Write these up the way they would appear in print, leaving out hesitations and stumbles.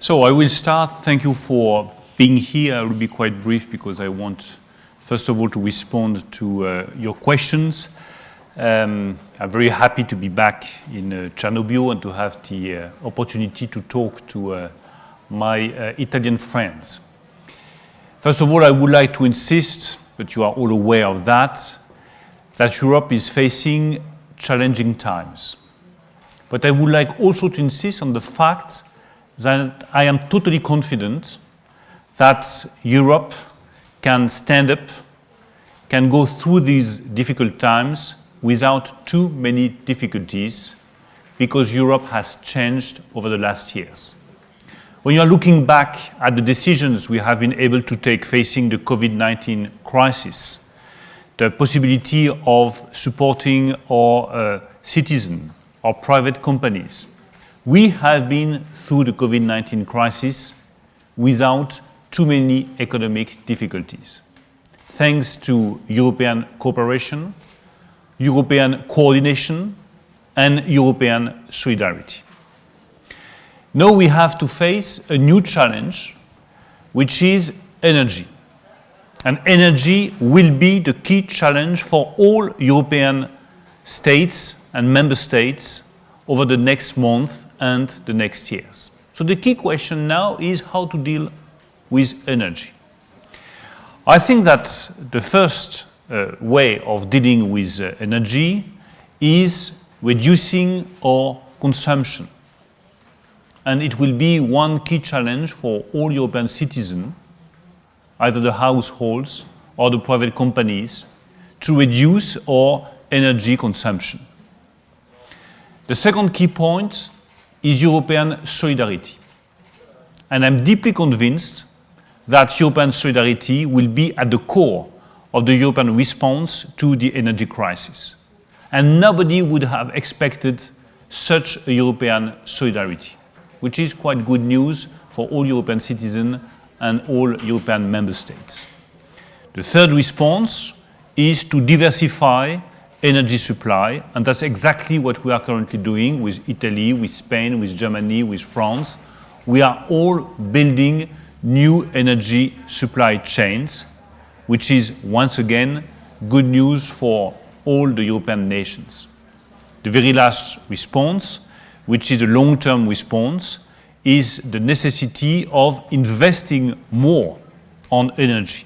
So I will start. Thank you for being here. I will be quite brief because I want, first of all, to respond to your questions. I'm very happy to be back in Cernobbio and to have the opportunity to talk to my Italian friends. First of all, I would like to insist, but you are all aware of that Europe is facing challenging times. But I would like also to insist on the fact that I am totally confident that Europe can stand up, can go through these difficult times without too many difficulties, because Europe has changed over the last years. When you are looking back at the decisions we have been able to take facing the COVID-19 crisis, the possibility of supporting our citizens, our private companies, we have been through the COVID-19 crisis without too many economic difficulties, thanks to European cooperation, European coordination, and European solidarity. Now we have to face a new challenge, which is energy. And energy will be the key challenge for all European states and member states over the next month and the next years. So the key question now is how to deal with energy. I think that the first way of dealing with energy is reducing our consumption. And it will be one key challenge for all European citizens, either the households or the private companies, to reduce our energy consumption. The second key point is European solidarity. And I'm deeply convinced that European solidarity will be at the core of the European response to the energy crisis. And nobody would have expected such a European solidarity, which is quite good news for all European citizens and all European member states. The third response is to diversify energy supply, and that's exactly what we are currently doing with Italy, with Spain, with Germany, with France. We are all building new energy supply chains, which is once again good news for all the European nations. The very last response, which is a long-term response, is the necessity of investing more on energy,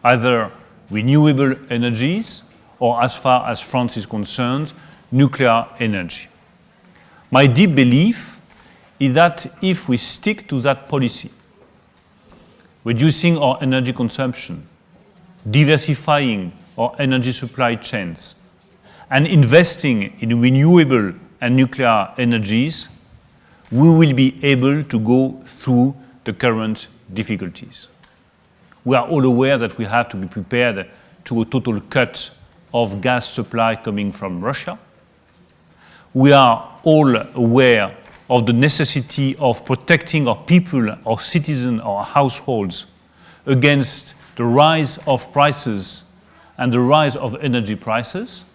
either renewable energies or, as far as France is concerned, nuclear energy. My deep belief is that if we stick to that policy, reducing our energy consumption, diversifying our energy supply chains, and investing in renewable and nuclear energies, we will be able to go through the current difficulties. We are all aware that we have to be prepared to a total cut of gas supply coming from Russia. We are all aware of the necessity of protecting our people, our citizens, our households against the rise of prices and the rise of energy prices.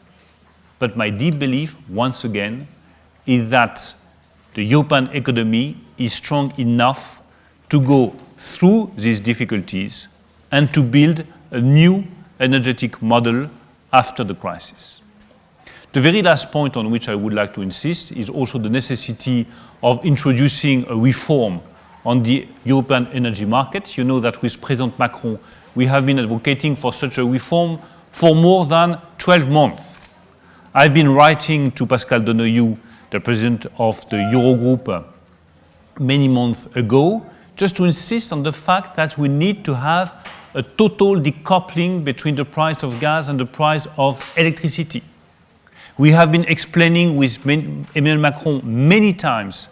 But my deep belief, once again, is that the European economy is strong enough to go through these difficulties and to build a new energetic model after the crisis. The very last point on which I would like to insist is also the necessity of introducing a reform on the European energy market. You know that with President Macron, we have been advocating for such a reform for more than 12 months. I've been writing to Pascal Denoyou, the president of the Eurogroup, many months ago, just to insist on the fact that we need to have a total decoupling between the price of gas and the price of electricity. We have been explaining with Emmanuel Macron many times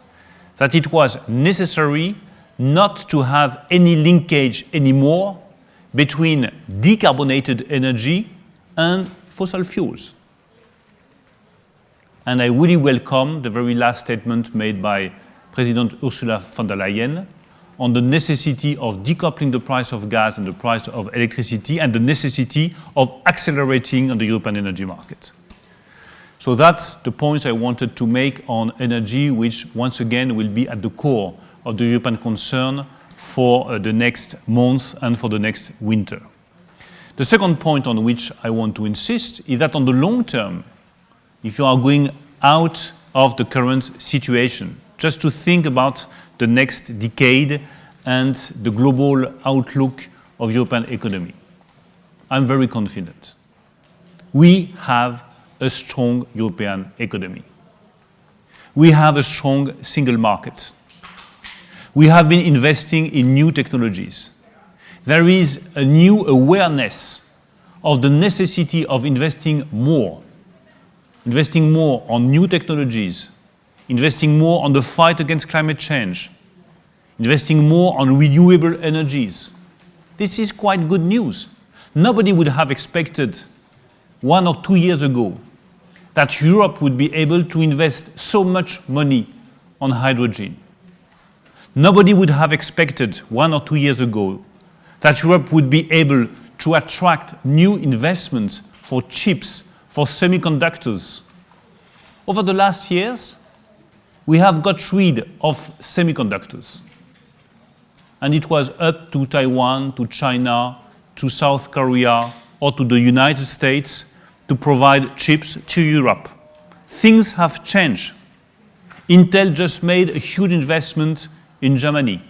that it was necessary not to have any linkage anymore between decarbonated energy and fossil fuels. And I really welcome the very last statement made by President Ursula von der Leyen on the necessity of decoupling the price of gas and the price of electricity and the necessity of accelerating on the European energy market. So that's the points I wanted to make on energy, which once again will be at the core of the European concern for the next months and for the next winter. The second point on which I want to insist is that on the long term, if you are going out of the current situation, just to think about the next decade and the global outlook of European economy, I'm very confident. We have a strong European economy. We have a strong single market. We have been investing in new technologies. There is a new awareness of the necessity of investing more on new technologies, investing more on the fight against climate change, investing more on renewable energies. This is quite good news. Nobody would have expected 1 or 2 years ago that Europe would be able to invest so much money on hydrogen. Nobody would have expected 1 or 2 years ago that Europe would be able to attract new investments for chips, for semiconductors. Over the last years, we have got rid of semiconductors. And it was up to Taiwan, to China, to South Korea, or to the United States to provide chips to Europe. Things have changed. Intel just made a huge investment in Germany.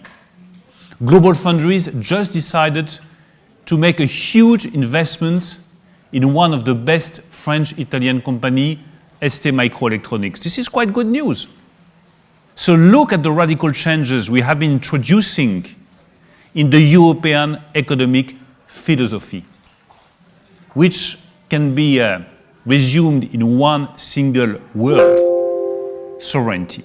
GlobalFoundries just decided to make a huge investment in one of the best French-Italian company, STMicroelectronics. This is quite good news. So look at the radical changes we have been introducing in the European economic philosophy, which can be resumed in one single word: sovereignty.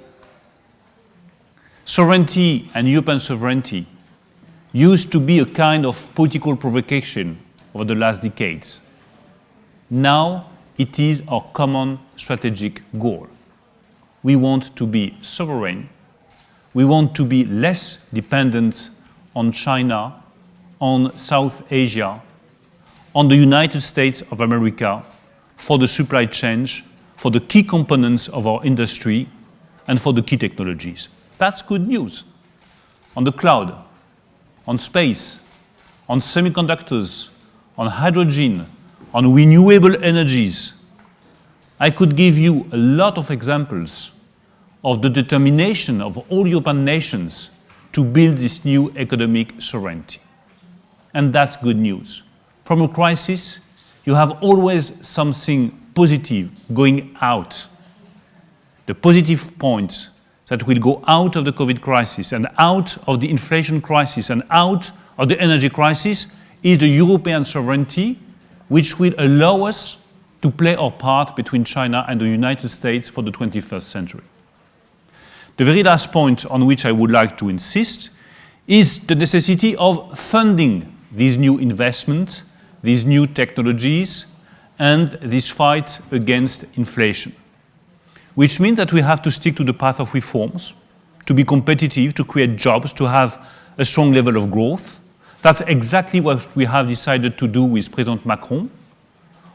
Sovereignty and European sovereignty used to be a kind of political provocation over the last decades. Now it is our common strategic goal. We want to be sovereign. We want to be less dependent on China, on South Asia, on the United States of America for the supply chain, for the key components of our industry, and for the key technologies. That's good news. On the cloud, on space, on semiconductors, on hydrogen, on renewable energies. I could give you a lot of examples of the determination of all European nations to build this new economic sovereignty. And that's good news. From a crisis, you have always something positive going out. The positive points that will go out of the COVID crisis and out of the inflation crisis and out of the energy crisis is the European sovereignty, which will allow us to play our part between China and the United States for the 21st century. The very last point on which I would like to insist is the necessity of funding these new investments, these new technologies, and this fight against inflation, which means that we have to stick to the path of reforms, to be competitive, to create jobs, to have a strong level of growth. That's exactly what we have decided to do with President Macron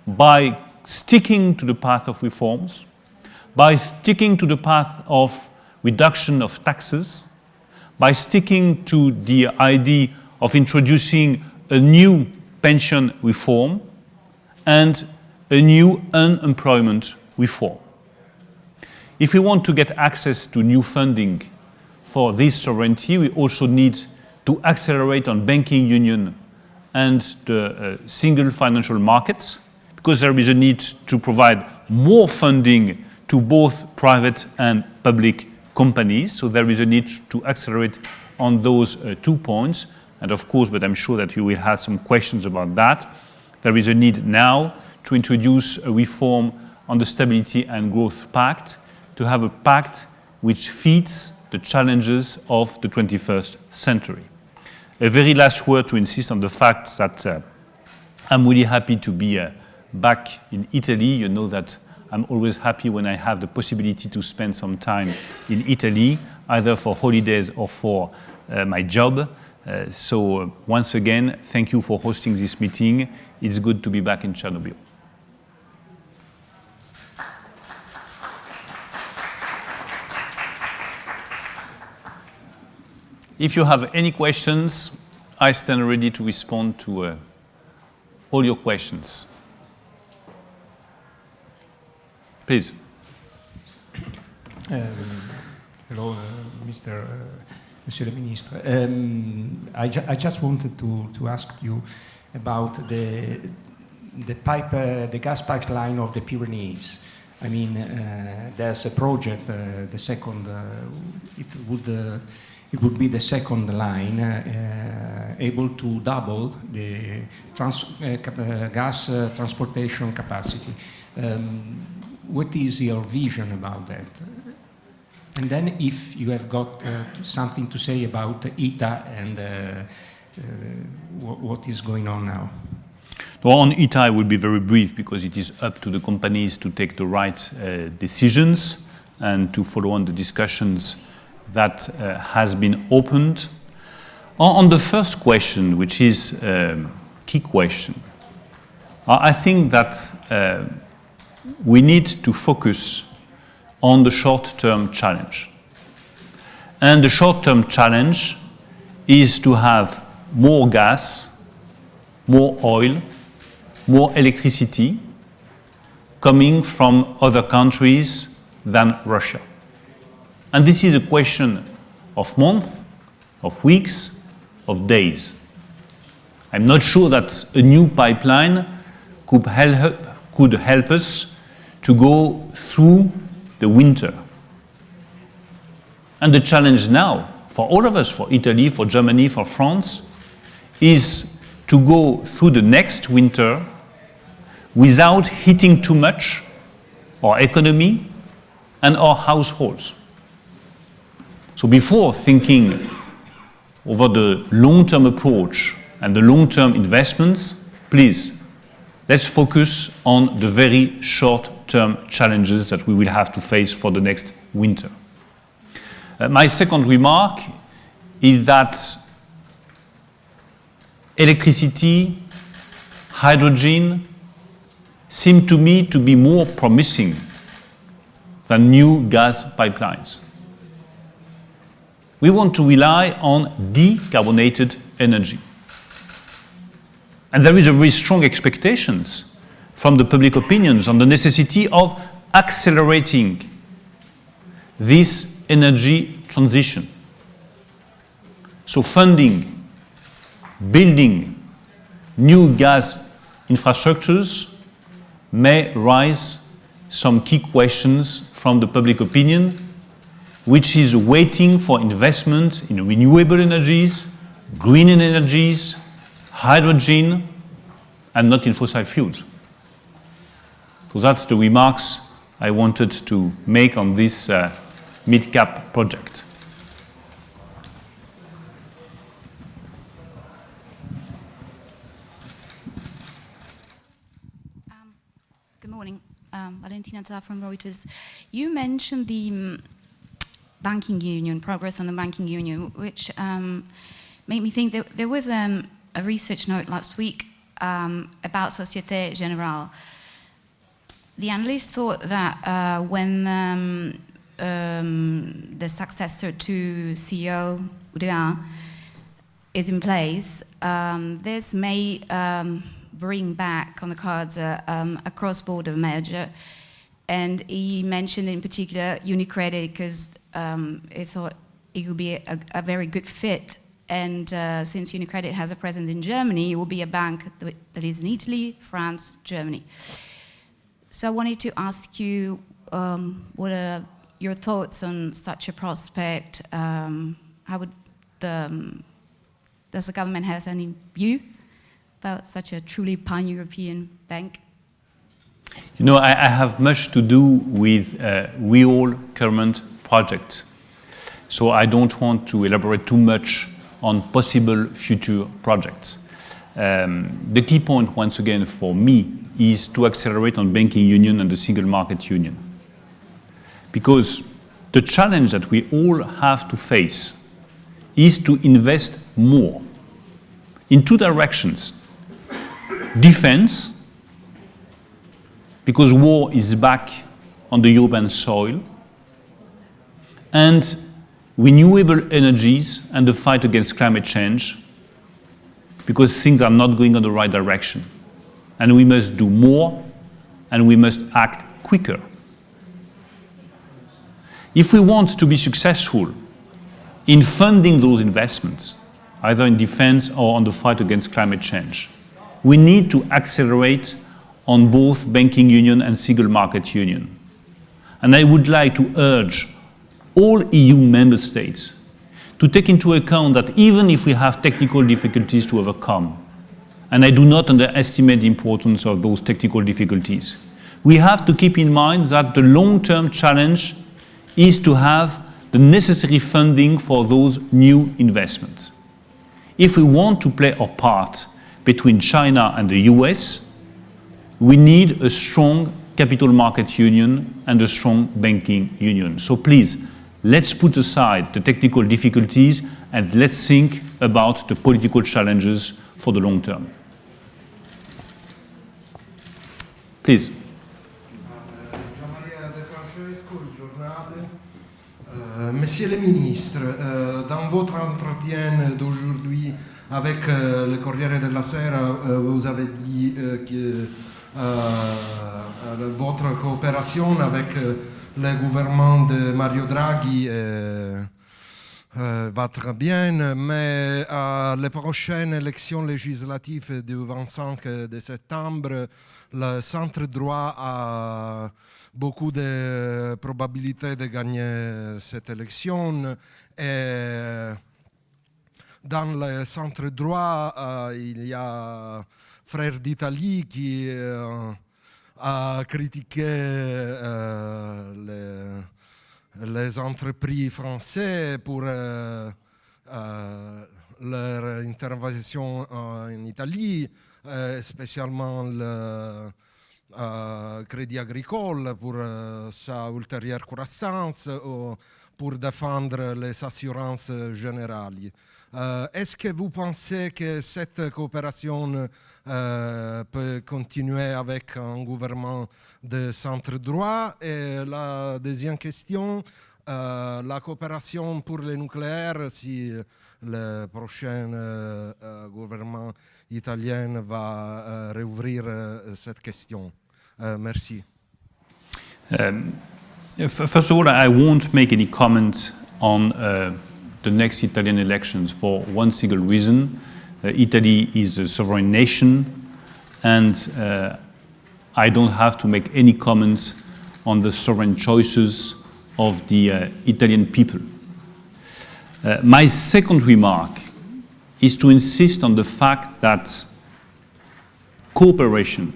by sticking to the path of reforms, by sticking to the path of reduction of taxes, by sticking to the idea of introducing a new pension reform and a new unemployment reform. If we want to get access to new funding for this sovereignty, we also need to accelerate on banking union and the single financial markets, because there is a need to provide more funding to both private and public companies. So there is a need to accelerate on those 2 points. And of course, but I'm sure that you will have some questions about that, there is a need now to introduce a reform on the Stability and Growth Pact, to have a pact which fits the challenges of the 21st century. A very last word to insist on the fact that I'm really happy to be back in Italy. You know that I'm always happy when I have the possibility to spend some time in Italy, either for holidays or for my job. So once again, thank you for hosting this meeting. It's good to be back in Cernobbio. If you have any questions, I stand ready to respond to all your questions. Please. Hello, Monsieur le Ministre. I just wanted to ask you about the gas pipeline of the Pyrenees. I mean, there's a project, the second, it would be the second line, able to double the gas transportation capacity. What is your vision about that? And then if you have got something to say about ITA and what is going on now. Well, on ITA, I will be very brief because it is up to the companies to take the right decisions and to follow on the discussions that has been opened. On the first question, which is a key question, I think that we need to focus on the short-term challenge. And the short-term challenge is to have more gas, more oil, more electricity coming from other countries than Russia. And this is a question of months, of weeks, of days. I'm not sure that a new pipeline could help us to go through the winter. And the challenge now, for all of us, for Italy, for Germany, for France, is to go through the next winter without hitting too much our economy and our households. So before thinking over the long-term approach and the long-term investments, please, let's focus on the very short-term challenges that we will have to face for the next winter. My second remark is that electricity, hydrogen seem to me to be more promising than new gas pipelines. We want to rely on decarbonated energy. And there is a very strong expectations from the public opinions on the necessity of accelerating this energy transition. So funding, building new gas infrastructures may raise some key questions from the public opinion, which is waiting for investment in renewable energies, green energies, hydrogen, and not in fossil fuels. So that's the remarks I wanted to make on this mid-cap project. Good morning, Valentina Zar from Reuters. You mentioned the banking union, progress on the banking union, which made me think that there was a research note last week about Société Générale. The analyst thought that when the successor to CEO Oudéa is in place, this may bring back on the cards a cross-border merger. And he mentioned in particular UniCredit because he thought it would be a very good fit. And since UniCredit has a presence in Germany, it will be a bank that is in Italy, France, Germany. So I wanted to ask you, what are your thoughts on such a prospect? How would does the government have any view about such a truly pan-European bank? You know, I have much to do with real current projects. So I don't want to elaborate too much on possible future projects. The key point, once again, for me, is to accelerate on banking union and the single market union. Because the challenge that we all have to face is to invest more in two directions. Defense, because war is back on the European soil, and renewable energies and the fight against climate change, because things are not going in the right direction. And we must do more, and we must act quicker. If we want to be successful in funding those investments, either in defense or on the fight against climate change, we need to accelerate on both banking union and single market union. And I would like to urge all EU member states to take into account that even if we have technical difficulties to overcome, and I do not underestimate the importance of those technical difficulties, we have to keep in mind that the long-term challenge is to have the necessary funding for those new investments. If we want to play our part between China and the US, we need a strong capital market union and a strong banking union. So please, let's put aside the technical difficulties and let's think about the political challenges for the long term. Please. Monsieur le ministre, dans votre entretien d'aujourd'hui avec le Corriere della Sera, vous avez dit que votre coopération avec le gouvernement de Mario Draghi va très bien, mais à les prochaines élections législatives du 25 de septembre, le centre droit a beaucoup de probabilités de gagner cette élection. Et dans le centre droit, il y a Frères d'Italie qui a critiqué les entreprises françaises pour leur intervention en Italie, spécialement le Crédit Agricole pour sa ultérieure croissance ou pour défendre les assurances générales. Est-ce que vous pensez que cette coopération peut continuer avec un gouvernement de centre-droit? Et la deuxième question, la coopération pour le nucléaire, si le prochain gouvernement italien va rouvrir cette question. Merci. First of all, I won't make any comment on the next Italian elections for one single reason. Italy is a sovereign nation, and I don't have to make any comments on the sovereign choices of the Italian people. My second remark is to insist on the fact that cooperation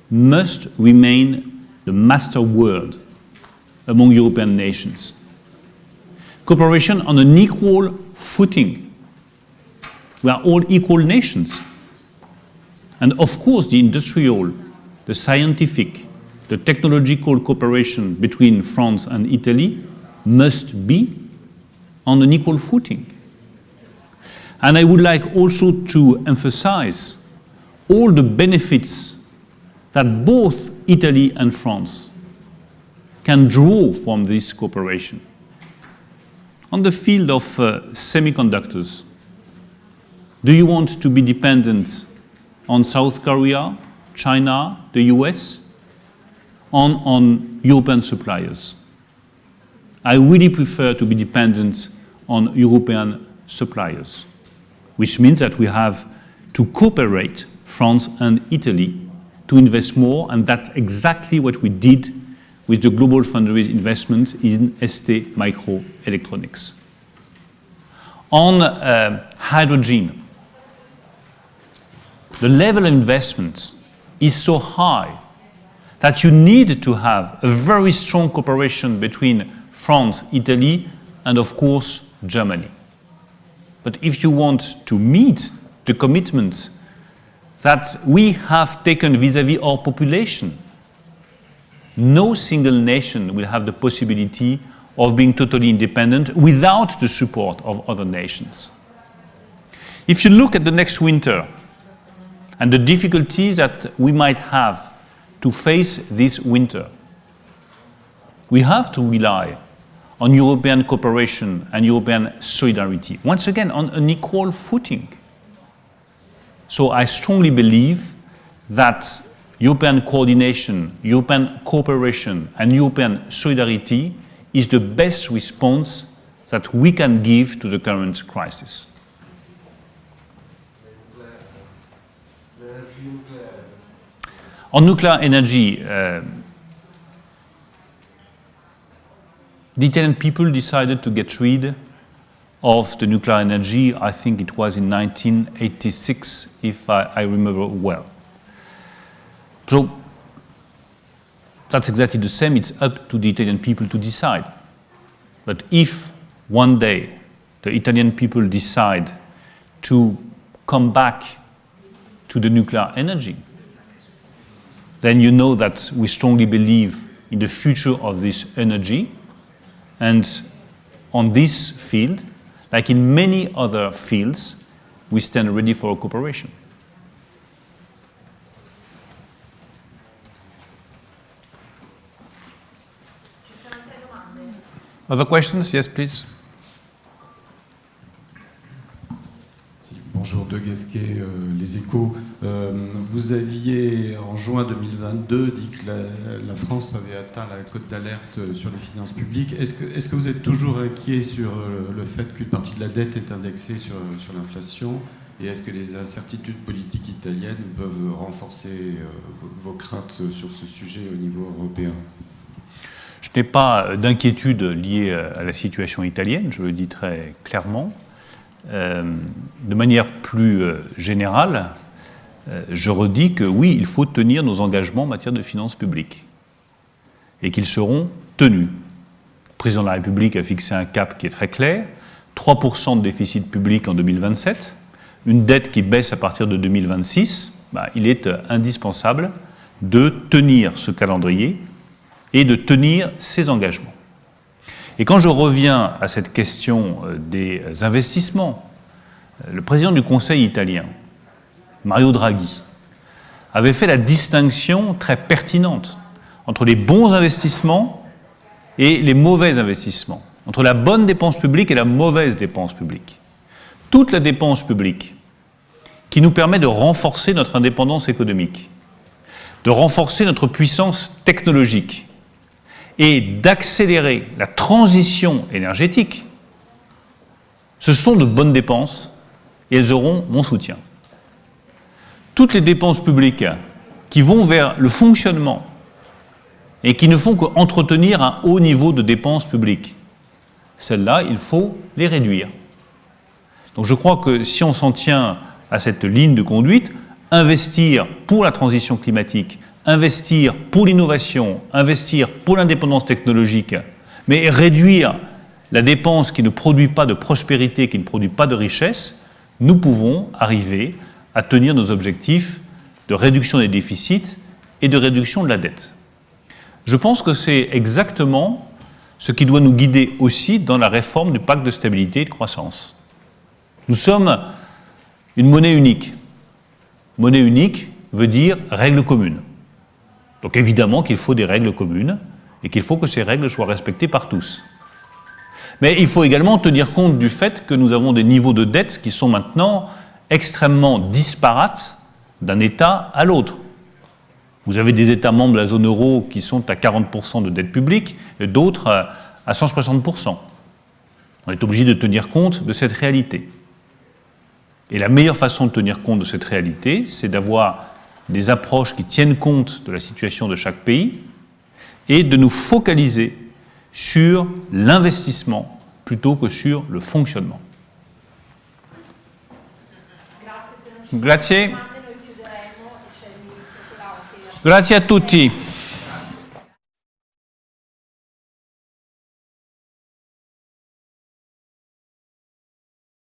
must remain the master word among European nations. Cooperation on an equal footing. We are all equal nations. And of course, the industrial, the scientific, the technological cooperation between France and Italy must be on an equal footing. And I would like also to emphasize all the benefits that both Italy and France can draw from this cooperation. On the field of semiconductors, do you want to be dependent on South Korea, China, the US, on European suppliers? I really prefer to be dependent on European suppliers, which means that we have to cooperate, France and Italy, to invest more, and that's exactly what we did with the global fundraise investment in ST Microelectronics. On hydrogen, the level of investment is so high that you need to have a very strong cooperation between France, Italy, and of course, Germany. But if you want to meet the commitments that we have taken vis-à-vis our population, no single nation will have the possibility of being totally independent without the support of other nations. If you look at the next winter and the difficulties that we might have to face this winter, we have to rely on European cooperation and European solidarity. Once again, on an equal footing. So I strongly believe that European coordination, European cooperation, and European solidarity is the best response that we can give to the current crisis. On nuclear energy, the Italian people decided to get rid of the nuclear energy, I think it was in 1986, if I remember well. So that's exactly the same. It's up to the Italian people to decide. But if one day the Italian people decide to come back to the nuclear energy, then you know that we strongly believe in the future of this energy. And on this field, like in many other fields, we stand ready for cooperation. Other questions? Yes, please. Bonjour, De Gasquet, Les Échos. Vous aviez, en juin 2022, dit que la France avait atteint la cote d'alerte sur les finances publiques. Est-ce que vous êtes toujours inquiet sur le fait qu'une partie de la dette est indexée sur l'inflation? Et est-ce que les incertitudes politiques italiennes peuvent renforcer vos craintes sur ce sujet au niveau européen? Je n'ai pas d'inquiétude liée à la situation italienne, je le dis très clairement. De manière plus générale, je redis que oui, il faut tenir nos engagements en matière de finances publiques et qu'ils seront tenus. Le président de la République a fixé un cap qui est très clair, 3% de déficit public en 2027, une dette qui baisse à partir de 2026, il est indispensable de tenir ce calendrier et de tenir ses engagements. Et quand je reviens à cette question des investissements, le président du Conseil italien, Mario Draghi, avait fait la distinction très pertinente entre les bons investissements et les mauvais investissements, entre la bonne dépense publique et la mauvaise dépense publique. Toute la dépense publique qui nous permet de renforcer notre indépendance économique, de renforcer notre puissance technologique, et d'accélérer la transition énergétique, ce sont de bonnes dépenses et elles auront mon soutien. Toutes les dépenses publiques qui vont vers le fonctionnement et qui ne font qu'entretenir un haut niveau de dépenses publiques, celles-là, il faut les réduire. Donc je crois que si on s'en tient à cette ligne de conduite, investir pour la transition climatique, investir pour l'innovation, investir pour l'indépendance technologique, mais réduire la dépense qui ne produit pas de prospérité, qui ne produit pas de richesse, nous pouvons arriver à tenir nos objectifs de réduction des déficits et de réduction de la dette. Je pense que c'est exactement ce qui doit nous guider aussi dans la réforme du pacte de stabilité et de croissance. Nous sommes une monnaie unique. Monnaie unique veut dire règles communes. Donc évidemment qu'il faut des règles communes et qu'il faut que ces règles soient respectées par tous. Mais il faut également tenir compte du fait que nous avons des niveaux de dette qui sont maintenant extrêmement disparates d'un État à l'autre. Vous avez des États membres de la zone euro qui sont à 40% de dette publique et d'autres à 160%. On est obligé de tenir compte de cette réalité. Et la meilleure façon de tenir compte de cette réalité, c'est d'avoir des approches qui tiennent compte de la situation de chaque pays et de nous focaliser sur l'investissement plutôt que sur le fonctionnement. Grazie. Grazie a tutti.